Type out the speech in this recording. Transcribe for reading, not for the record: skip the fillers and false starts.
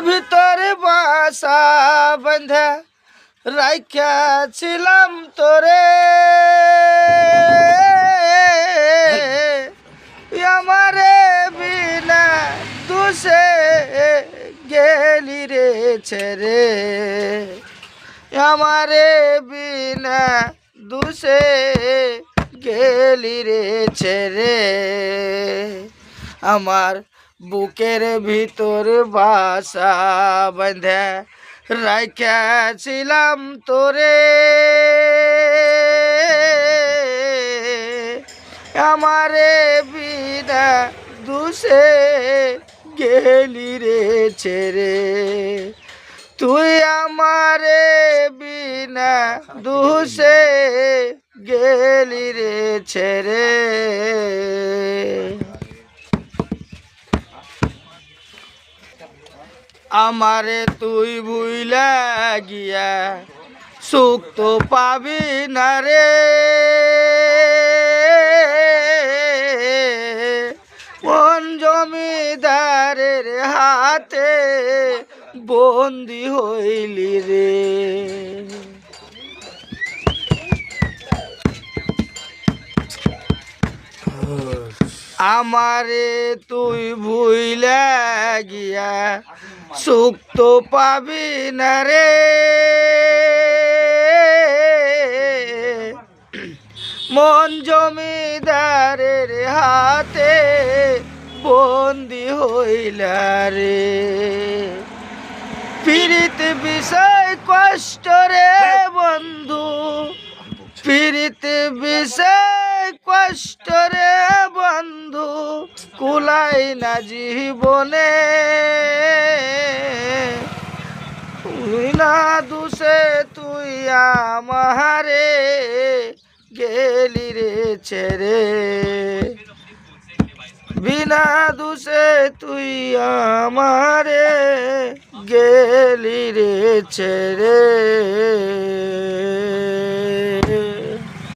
ভিতরে বাসা বাঁধা রাখিয়াছিলাম তোরে, আমারে বিনা দুষে গেলি রে ছেড়ে, আমারে বিনা দুষে গেলি রে ছেড়ে। আমার বুকের ভিতর বাসা বাঁধা রাখিয়াছিলাম তোরে, আমারে বিনা দুষে গেলি রে ছেড়ে। তুই আমারে বিনা দুষে গেলি রে ছেড়ে। আমারে তুই ভুইলা গিয়া সুখ তো পাবি না রে, কোন জমিদারের হাতে বন্দি হইলি রে। আমারে তুই ভুইলা গিয়া সুখ তো পাবি না রে, মন জমিদারের হাতে বন্দি হইলা রে। পীড়িত বিষয় কষ্ট রে বন্ধু, পীড়িত বিষয় কষ্ট রে বন্ধু, কুলাই না জীবনে। তুই না দুষে তুই আমারে গেলি রে ছেড়ে, বিনা দুষে তুই আমারে গেলি রে ছেড়ে।